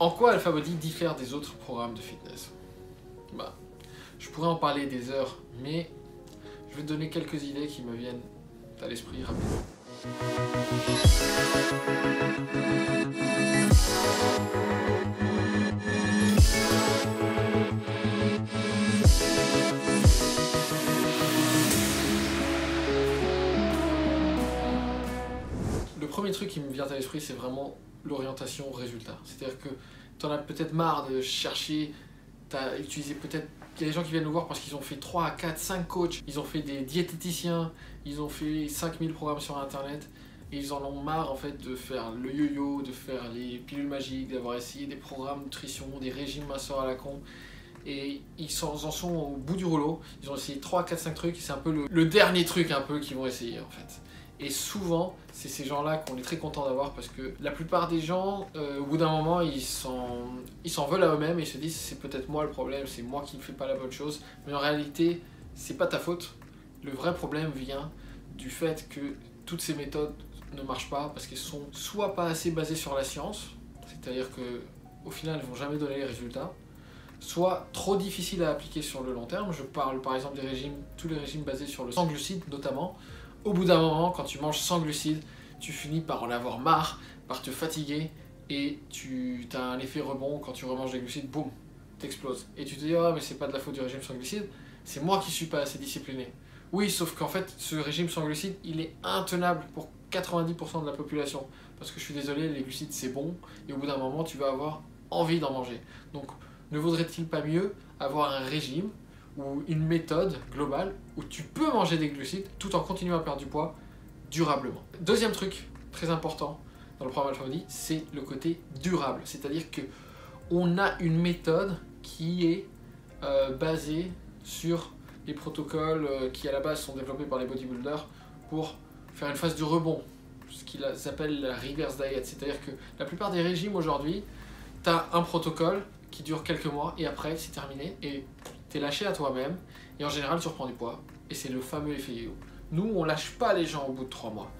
En quoi Alpha Body diffère des autres programmes de fitness? Je pourrais en parler des heures, mais je vais te donner quelques idées qui me viennent à l'esprit rapidement. Le premier truc qui me vient à l'esprit, c'est vraiment l'orientation résultat. C'est-à-dire que tu en as peut-être marre de chercher, tu as utilisé peut-être... Il y a des gens qui viennent nous voir parce qu'ils ont fait 3, 4, 5 coachs, ils ont fait des diététiciens, ils ont fait 5000 programmes sur internet et ils en ont marre en fait de faire le yo-yo, de faire les pilules magiques, d'avoir essayé des programmes de nutrition, des régimes masseurs à la con. Et ils en sont au bout du rouleau, ils ont essayé 3, 4, 5 trucs et c'est un peu le dernier truc un peu qu'ils vont essayer en fait. Et souvent, c'est ces gens-là qu'on est très content d'avoir parce que la plupart des gens, au bout d'un moment, ils s'en veulent à eux-mêmes et ils se disent c'est peut-être moi le problème, c'est moi qui ne fais pas la bonne chose. Mais en réalité, c'est pas ta faute. Le vrai problème vient du fait que toutes ces méthodes ne marchent pas parce qu'elles sont soit pas assez basées sur la science, c'est-à-dire qu'au final, elles ne vont jamais donner les résultats, soit trop difficiles à appliquer sur le long terme. Je parle par exemple des régimes, tous les régimes basés sur le sans glucides notamment. Au bout d'un moment, quand tu manges sans glucides, tu finis par en avoir marre, par te fatiguer et tu as un effet rebond quand tu remanges des glucides, boum, t'exploses. Et tu te dis, ah mais c'est pas de la faute du régime sans glucides, c'est moi qui suis pas assez discipliné. Oui, sauf qu'en fait, ce régime sans glucides, il est intenable pour 90% de la population. Parce que je suis désolé, les glucides c'est bon, et au bout d'un moment, tu vas avoir envie d'en manger. Donc, ne vaudrait-il pas mieux avoir un régime ou une méthode globale où tu peux manger des glucides tout en continuant à perdre du poids durablement. Deuxième truc très important dans le programme Alpha Body, c'est le côté durable. C'est-à-dire que on a une méthode qui est basée sur les protocoles qui à la base sont développés par les bodybuilders pour faire une phase de rebond, ce qu'ils appellent la reverse diet. C'est-à-dire que la plupart des régimes aujourd'hui, tu as un protocole qui dure quelques mois et après c'est terminé et t'es lâché à toi-même et en général tu reprends du poids et c'est le fameux effet yo-yo. Nous on lâche pas les gens au bout de 3 mois.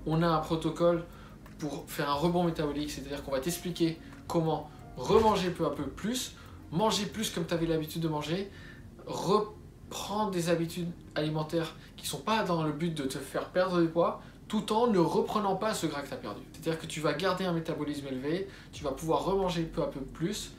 On a un protocole pour faire un rebond métabolique, c'est-à-dire qu'on va t'expliquer comment remanger peu à peu plus, manger plus comme tu avais l'habitude de manger, reprendre des habitudes alimentaires qui sont pas dans le but de te faire perdre du poids tout en ne reprenant pas ce gras que tu as perdu. C'est-à-dire que tu vas garder un métabolisme élevé, tu vas pouvoir remanger peu à peu plus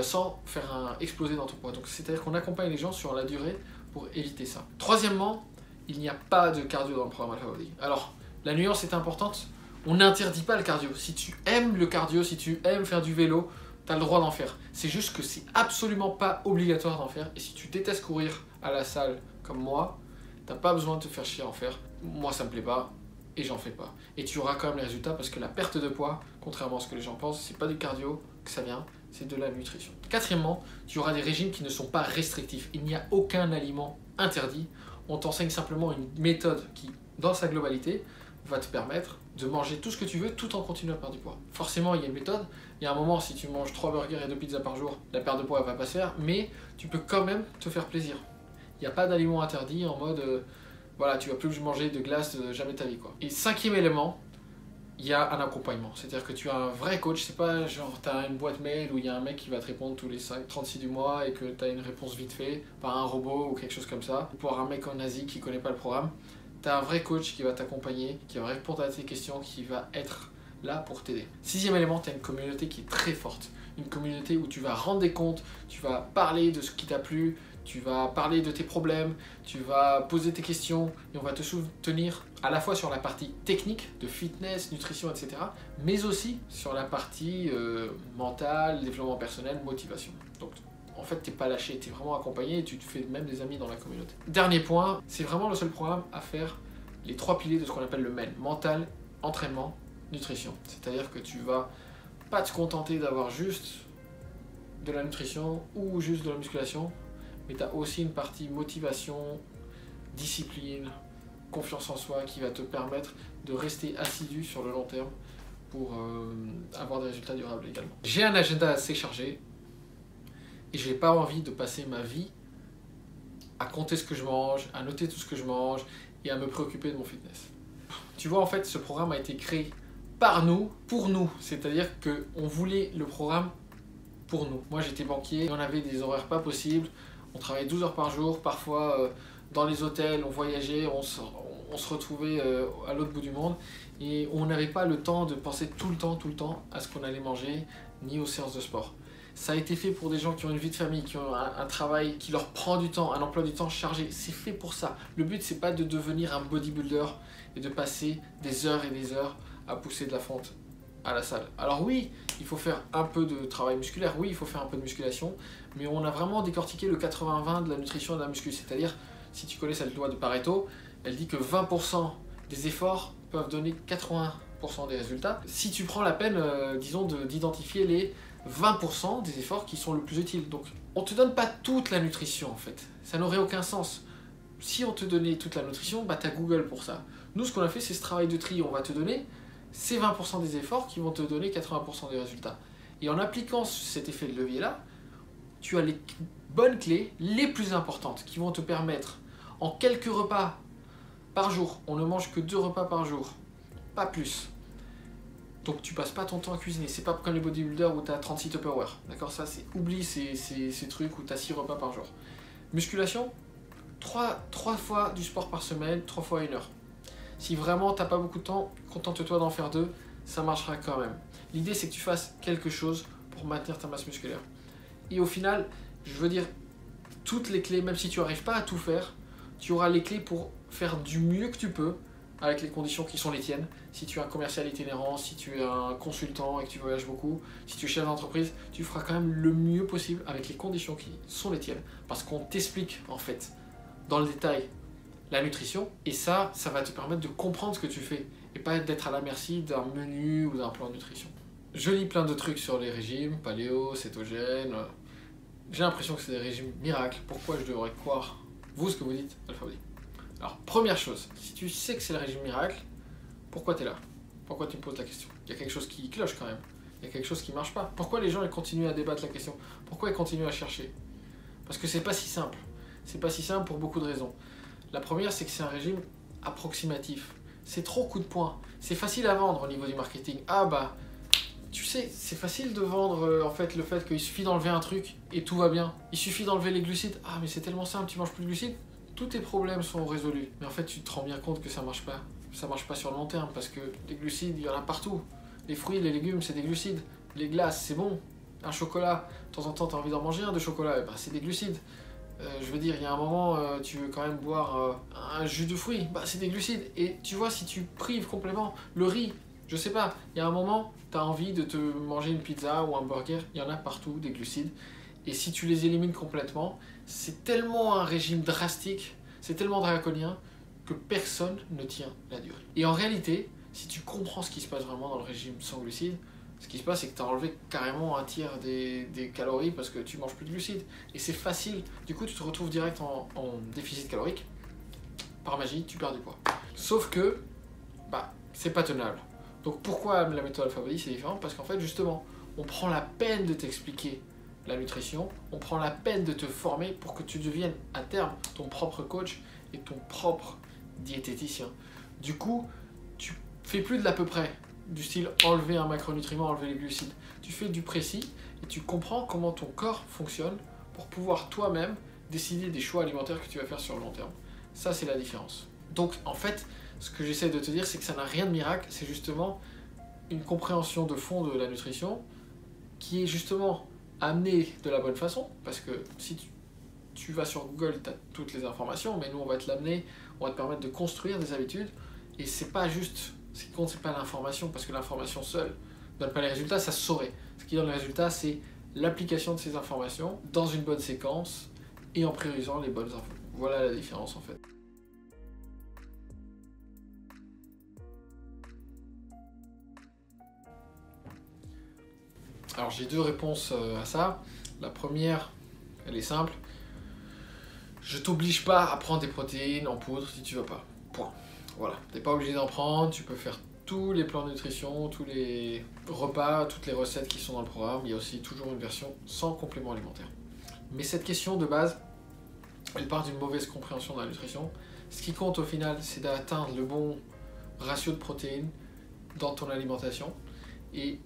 sans faire exploser dans ton poids. Donc c'est-à-dire qu'on accompagne les gens sur la durée pour éviter ça. Troisièmement, il n'y a pas de cardio dans le programme Alpha Body. Alors, la nuance est importante, on n'interdit pas le cardio. Si tu aimes le cardio, si tu aimes faire du vélo, tu as le droit d'en faire. C'est juste que c'est absolument pas obligatoire d'en faire. Et si tu détestes courir à la salle comme moi, t'as pas besoin de te faire chier à en faire. Moi ça me plaît pas et j'en fais pas. Et tu auras quand même les résultats parce que la perte de poids, contrairement à ce que les gens pensent, c'est pas du cardio que ça vient, c'est de la nutrition. Quatrièmement, tu auras des régimes qui ne sont pas restrictifs. Il n'y a aucun aliment interdit. On t'enseigne simplement une méthode qui, dans sa globalité, va te permettre de manger tout ce que tu veux tout en continuant à perdre du poids. Forcément, il y a une méthode. Il y a un moment, si tu manges 3 burgers et 2 pizzas par jour, la perte de poids ne va pas se faire, mais tu peux quand même te faire plaisir. Il n'y a pas d'aliment interdit en mode voilà, tu vas plus manger de glace jamais de ta vie, quoi. Et cinquième élément, il y a un accompagnement. C'est-à-dire que tu as un vrai coach, c'est pas genre tu as une boîte mail où il y a un mec qui va te répondre tous les 36 du mois et que tu as une réponse vite fait par un robot ou quelque chose comme ça, ou pour un mec en Asie qui connaît pas le programme. Tu as un vrai coach qui va t'accompagner, qui va répondre à tes questions, qui va être là pour t'aider. Sixième élément, tu as une communauté qui est très forte. Une communauté où tu vas rendre des comptes, tu vas parler de ce qui t'a plu, tu vas parler de tes problèmes, tu vas poser tes questions et on va te soutenir à la fois sur la partie technique de fitness, nutrition, etc. mais aussi sur la partie mentale, développement personnel, motivation. Donc en fait, tu n'es pas lâché, tu es vraiment accompagné et tu te fais même des amis dans la communauté. Dernier point, c'est vraiment le seul programme à faire les 3 piliers de ce qu'on appelle le MEN, mental, entraînement, nutrition. C'est-à-dire que tu vas pas te contenter d'avoir juste de la nutrition ou juste de la musculation, mais tu as aussi une partie motivation, discipline, confiance en soi qui va te permettre de rester assidu sur le long terme pour avoir des résultats durables également. J'ai un agenda assez chargé et je n'ai pas envie de passer ma vie à compter ce que je mange, à noter tout ce que je mange et à me préoccuper de mon fitness. Tu vois, en fait, ce programme a été créé par nous, pour nous. C'est-à-dire qu'on voulait le programme pour nous. Moi j'étais banquier, on avait des horaires pas possibles, on travaillait 12 heures par jour, parfois dans les hôtels, on voyageait, on se retrouvait à l'autre bout du monde et on n'avait pas le temps de penser tout le temps à ce qu'on allait manger ni aux séances de sport. Ça a été fait pour des gens qui ont une vie de famille, qui ont un travail qui leur prend du temps, un emploi du temps chargé. C'est fait pour ça. Le but, c'est pas de devenir un bodybuilder et de passer des heures et des heures à pousser de la fonte à la salle. Alors oui, il faut faire un peu de travail musculaire, oui, il faut faire un peu de musculation, mais on a vraiment décortiqué le 80-20 de la nutrition et de la muscu. C'est-à-dire, si tu connais cette loi de Pareto, elle dit que 20% des efforts peuvent donner 80% des résultats. Si tu prends la peine, disons, d'identifier les 20% des efforts qui sont le plus utiles. Donc, on te donne pas toute la nutrition en fait. Ça n'aurait aucun sens. Si on te donnait toute la nutrition, bah t'as Google pour ça. Nous, ce qu'on a fait, c'est ce travail de tri. On va te donner ces 20% des efforts qui vont te donner 80% des résultats. Et en appliquant cet effet de levier-là, tu as les bonnes clés, les plus importantes, qui vont te permettre, en quelques repas par jour, on ne mange que 2 repas par jour, pas plus. Donc tu passes pas ton temps à cuisiner, c'est pas comme les bodybuilders où tu as 36 Tupperware, d'accord? Ça, oublie ces trucs où tu as 6 repas par jour. Musculation, 3 fois du sport par semaine, 3 fois 1 heure. Si vraiment t'as pas beaucoup de temps, contente-toi d'en faire 2, ça marchera quand même. L'idée, c'est que tu fasses quelque chose pour maintenir ta masse musculaire. Et au final, je veux dire, toutes les clés, même si tu n'arrives pas à tout faire, tu auras les clés pour faire du mieux que tu peux avec les conditions qui sont les tiennes. Si tu es un commercial itinérant, si tu es un consultant et que tu voyages beaucoup, si tu es chef d'entreprise, tu feras quand même le mieux possible avec les conditions qui sont les tiennes. Parce qu'on t'explique en fait dans le détail la nutrition et ça va te permettre de comprendre ce que tu fais et pas d'être à la merci d'un menu ou d'un plan de nutrition. Je lis plein de trucs sur les régimes, paléo, cétogène. J'ai l'impression que c'est des régimes miracles. Pourquoi je devrais croire vous ce que vous dites, Alpha Body? Alors, première chose, si tu sais que c'est le régime miracle, pourquoi tu es là? Pourquoi tu me poses la question? Il y a quelque chose qui cloche quand même. Il y a quelque chose qui ne marche pas. Pourquoi les gens ils continuent à débattre la question? Pourquoi ils continuent à chercher? Parce que c'est pas si simple. C'est pas si simple pour beaucoup de raisons. La première, c'est que c'est un régime approximatif. C'est trop coup de poing. C'est facile à vendre au niveau du marketing. Ah bah, tu sais, c'est facile de vendre en fait le fait qu'il suffit d'enlever un truc et tout va bien. Il suffit d'enlever les glucides. Ah mais c'est tellement simple, tu manges plus de glucides, tous tes problèmes sont résolus. Mais en fait, tu te rends bien compte que ça marche pas. Ça marche pas sur le long terme parce que les glucides, il y en a partout. Les fruits, les légumes, c'est des glucides. Les glaces, c'est bon. Un chocolat, de temps en temps, tu as envie d'en manger un de chocolat, et bah, c'est des glucides. Je veux dire, il y a un moment, tu veux quand même boire un jus de fruits, bah, c'est des glucides. Et tu vois, si tu prives complètement le riz, je sais pas, il y a un moment, tu as envie de te manger une pizza ou un burger, il y en a partout des glucides. Et si tu les élimines complètement, c'est tellement un régime drastique, c'est tellement draconien que personne ne tient la durée. Et en réalité, si tu comprends ce qui se passe vraiment dans le régime sans glucides, ce qui se passe, c'est que tu as enlevé carrément un tiers des calories parce que tu manges plus de glucides. Et c'est facile. Du coup, tu te retrouves direct en déficit calorique. Par magie, tu perds du poids. Sauf que, bah, c'est pas tenable. Donc pourquoi la méthode Alpha Body, c'est différent? Parce qu'en fait, justement, on prend la peine de t'expliquer la nutrition, on prend la peine de te former pour que tu deviennes à terme ton propre coach et ton propre diététicien. Du coup, tu fais plus de l'à peu près, du style enlever un macronutriment, enlever les glucides. Tu fais du précis et tu comprends comment ton corps fonctionne pour pouvoir toi-même décider des choix alimentaires que tu vas faire sur le long terme. Ça, c'est la différence. Donc, en fait, ce que j'essaie de te dire, c'est que ça n'a rien de miracle, c'est justement une compréhension de fond de la nutrition qui est justement amenée de la bonne façon, parce que si tu vas sur Google, tu as toutes les informations, mais nous, on va te l'amener, on va te permettre de construire des habitudes, et c'est pas juste, ce qui compte, c'est pas l'information, parce que l'information seule ne donne pas les résultats, ça se saurait. Ce qui donne les résultats, c'est l'application de ces informations dans une bonne séquence et en priorisant les bonnes infos. Voilà la différence en fait. Alors j'ai deux réponses à ça. La première, elle est simple. Je t'oblige pas à prendre des protéines en poudre si tu veux pas. Point. Voilà. T'es pas obligé d'en prendre, tu peux faire tous les plans de nutrition, tous les repas, toutes les recettes qui sont dans le programme. Il y a aussi toujours une version sans complément alimentaire. Mais cette question de base, elle part d'une mauvaise compréhension de la nutrition. Ce qui compte au final, c'est d'atteindre le bon ratio de protéines dans ton alimentation. Et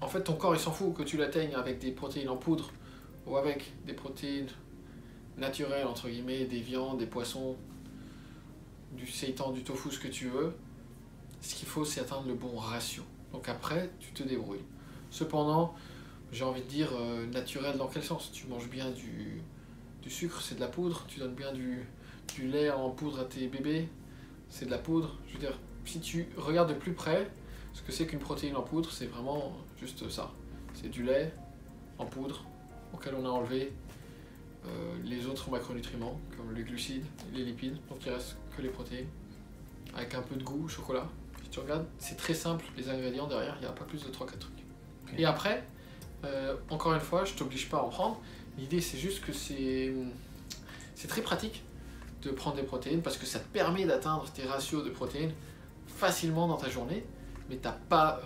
En fait, ton corps, il s'en fout que tu l'atteignes avec des protéines en poudre ou avec des protéines naturelles, entre guillemets, des viandes, des poissons, du seitan, du tofu, ce que tu veux. Ce qu'il faut, c'est atteindre le bon ratio. Donc après, tu te débrouilles. Cependant, j'ai envie de dire naturel dans quel sens? Tu manges bien du sucre, c'est de la poudre. Tu donnes bien du lait en poudre à tes bébés, c'est de la poudre. Je veux dire, si tu regardes de plus près, ce que c'est qu'une protéine en poudre, c'est vraiment juste ça. C'est du lait en poudre auquel on a enlevé les autres macronutriments, comme les glucides et les lipides. Donc il reste que les protéines, avec un peu de goût, chocolat. Si tu regardes, c'est très simple, les ingrédients derrière, il n'y a pas plus de 3-4 trucs. Okay. Et après, encore une fois, je t'oblige pas à en prendre. L'idée, c'est juste que c'est très pratique de prendre des protéines parce que ça te permet d'atteindre tes ratios de protéines facilement dans ta journée, mais tu n'as pas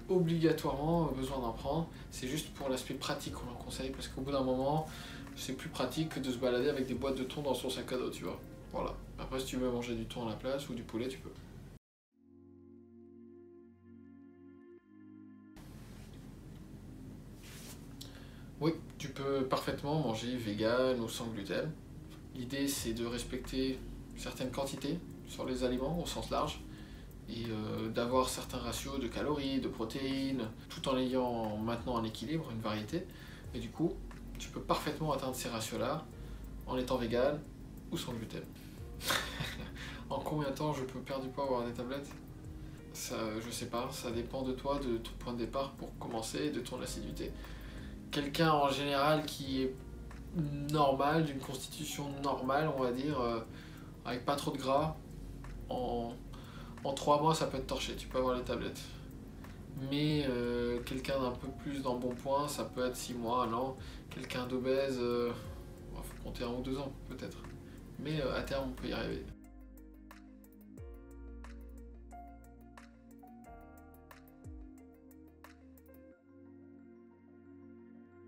obligatoirement besoin d'en prendre. C'est juste pour l'aspect pratique qu'on en conseille parce qu'au bout d'un moment, c'est plus pratique que de se balader avec des boîtes de thon dans son sac à dos, tu vois. Voilà. Après, si tu veux manger du thon à la place ou du poulet, tu peux. Oui, tu peux parfaitement manger vegan ou sans gluten. L'idée, c'est de respecter certaines quantités sur les aliments au sens large et d'avoir certains ratios de calories, de protéines, tout en ayant maintenant un équilibre, une variété. Et du coup, tu peux parfaitement atteindre ces ratios-là en étant vegan ou sans gluten. En combien de temps je peux perdre du poids ou avoir des tablettes? Ça, je sais pas, ça dépend de toi, de ton point de départ pour commencer et de ton assiduité. Quelqu'un en général qui est normal, d'une constitution normale, on va dire, avec pas trop de gras, en 3 mois ça peut te torcher, tu peux avoir les tablettes. Mais quelqu'un d'un peu plus dans le bon point, ça peut être 6 mois, 1 an. Quelqu'un d'obèse, faut compter 1 ou 2 ans peut-être. Mais à terme on peut y arriver.